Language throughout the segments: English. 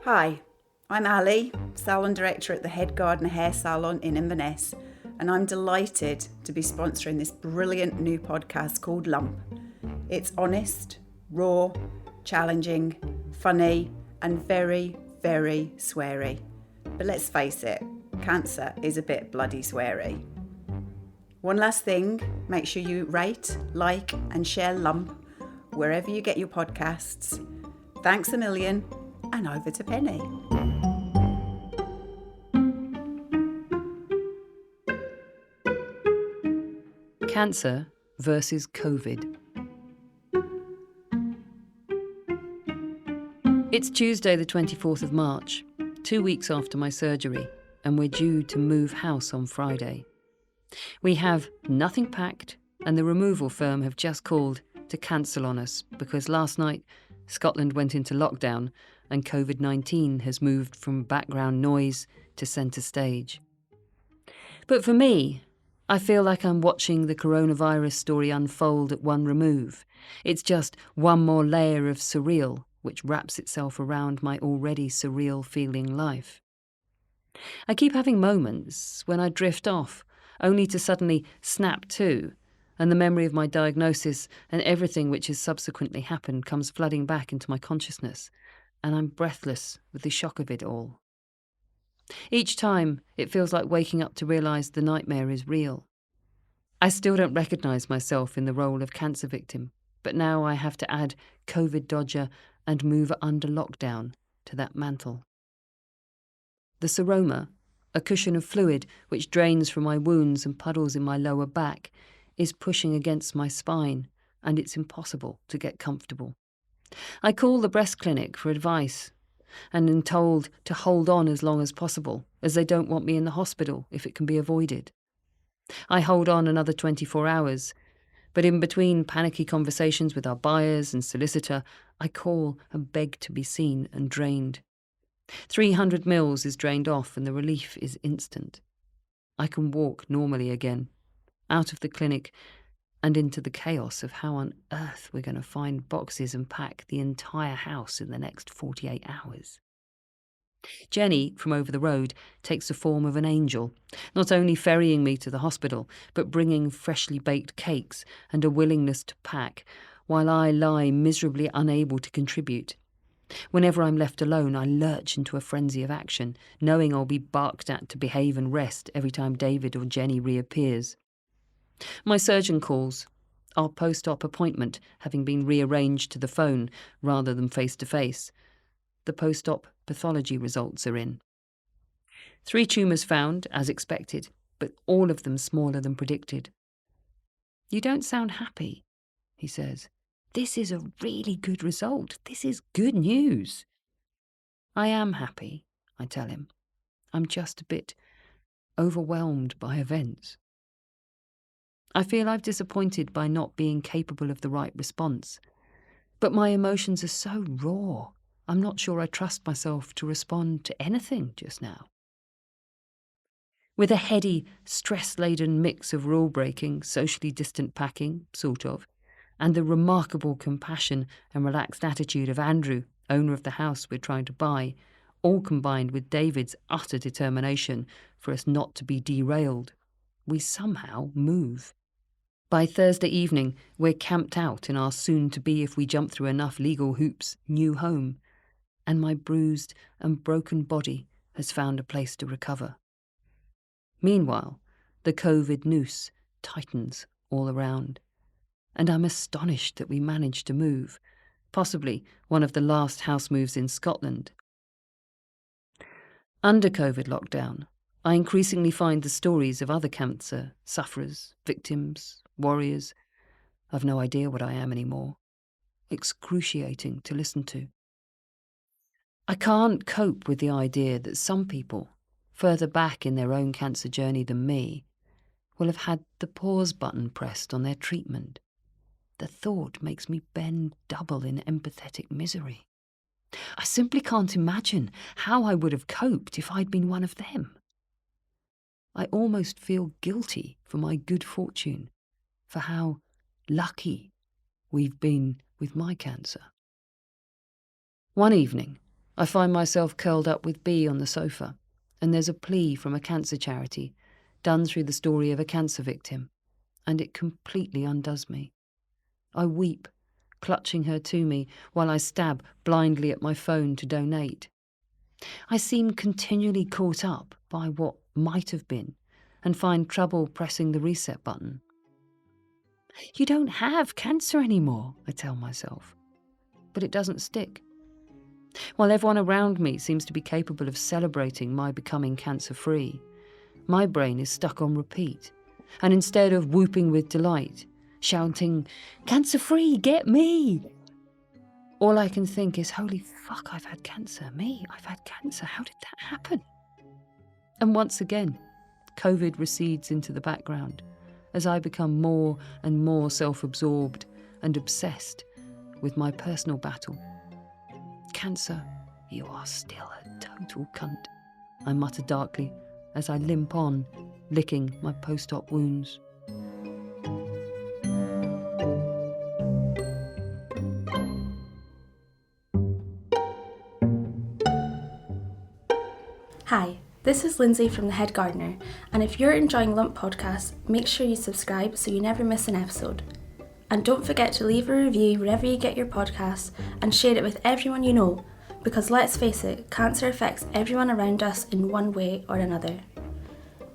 Hi, I'm Ali, salon director at the Head Gardener Hair Salon in Inverness, and I'm delighted to be sponsoring this brilliant new podcast called Lump. It's honest, raw, challenging, funny, and very, very sweary. But let's face it, cancer is a bit bloody sweary. One last thing, make sure you rate, like, and share Lump wherever you get your podcasts. Thanks a million, and over to Penny. Cancer versus COVID. It's Tuesday the 24th of March, 2 weeks after my surgery, and we're due to move house on Friday. We have nothing packed, and the removal firm have just called to cancel on us because last night Scotland went into lockdown and COVID-19 has moved from background noise to centre stage. But for me, I feel like I'm watching the coronavirus story unfold at one remove. It's just one more layer of surreal which wraps itself around my already surreal feeling life. I keep having moments when I drift off, only to suddenly snap to, and the memory of my diagnosis and everything which has subsequently happened comes flooding back into my consciousness, and I'm breathless with the shock of it all. Each time, it feels like waking up to realise the nightmare is real. I still don't recognise myself in the role of cancer victim, but now I have to add COVID dodger and mover under lockdown to that mantle. The seroma, a cushion of fluid which drains from my wounds and puddles in my lower back, is pushing against my spine, and it's impossible to get comfortable. I call the breast clinic for advice, and am told to hold on as long as possible, as they don't want me in the hospital if it can be avoided. I hold on another 24 hours, but in between panicky conversations with our buyers and solicitor, I call and beg to be seen and drained. 300 mils is drained off and the relief is instant. I can walk normally again, out of the clinic and into the chaos of how on earth we're going to find boxes and pack the entire house in the next 48 hours. Jenny, from over the road, takes the form of an angel, not only ferrying me to the hospital, but bringing freshly baked cakes and a willingness to pack, while I lie miserably unable to contribute. Whenever I'm left alone, I lurch into a frenzy of action, knowing I'll be barked at to behave and rest every time David or Jenny reappears. My surgeon calls, our post-op appointment having been rearranged to the phone rather than face-to-face. The post-op pathology results are in. 3 tumours found, as expected, but all of them smaller than predicted. "You don't sound happy," he says. "This is a really good result. This is good news." "I am happy," I tell him. "I'm just a bit overwhelmed by events." I feel I've disappointed by not being capable of the right response. But my emotions are so raw, I'm not sure I trust myself to respond to anything just now. With a heady, stress-laden mix of rule-breaking, socially distant packing, sort of, and the remarkable compassion and relaxed attitude of Andrew, owner of the house we're trying to buy, all combined with David's utter determination for us not to be derailed, we somehow move. By Thursday evening, we're camped out in our soon-to-be, if we jump through enough legal hoops, new home, and my bruised and broken body has found a place to recover. Meanwhile, the COVID noose tightens all around, and I'm astonished that we managed to move, possibly one of the last house moves in Scotland. Under COVID lockdown, I increasingly find the stories of other cancer sufferers, victims, warriors, I've no idea what I am anymore, excruciating to listen to. I can't cope with the idea that some people, further back in their own cancer journey than me, will have had the pause button pressed on their treatment. The thought makes me bend double in empathetic misery. I simply can't imagine how I would have coped if I'd been one of them. I almost feel guilty for my good fortune, for how lucky we've been with my cancer. One evening, I find myself curled up with B on the sofa, and there's a plea from a cancer charity done through the story of a cancer victim, and it completely undoes me. I weep, clutching her to me while I stab blindly at my phone to donate. I seem continually caught up by what might have been and find trouble pressing the reset button. You don't have cancer anymore, I tell myself, but it doesn't stick. While everyone around me seems to be capable of celebrating my becoming cancer-free, my brain is stuck on repeat, and instead of whooping with delight, shouting, "Cancer-free, get me!" all I can think is, holy fuck, I've had cancer. Me, I've had cancer. How did that happen? And once again, COVID recedes into the background as I become more and more self-absorbed and obsessed with my personal battle. Cancer, you are still a total cunt, I mutter darkly as I limp on, licking my post-op wounds. Hi, this is Lindsay from The Head Gardener, and if you're enjoying Lump Podcasts, make sure you subscribe so you never miss an episode. And don't forget to leave a review wherever you get your podcasts and share it with everyone you know, because let's face it, cancer affects everyone around us in one way or another.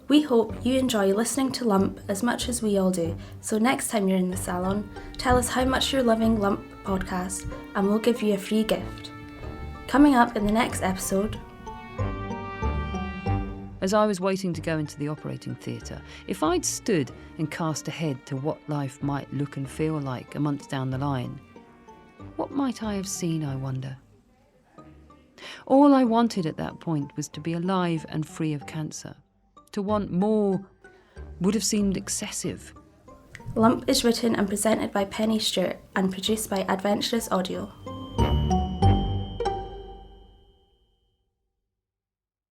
We hope you enjoy listening to Lump as much as we all do, so next time you're in the salon, tell us how much you're loving Lump Podcast and we'll give you a free gift. Coming up in the next episode... As I was waiting to go into the operating theatre, if I'd stood and cast ahead to what life might look and feel like a month down the line, what might I have seen, I wonder? All I wanted at that point was to be alive and free of cancer. To want more would have seemed excessive. Lump is written and presented by Penny Stewart and produced by Adventurous Audio.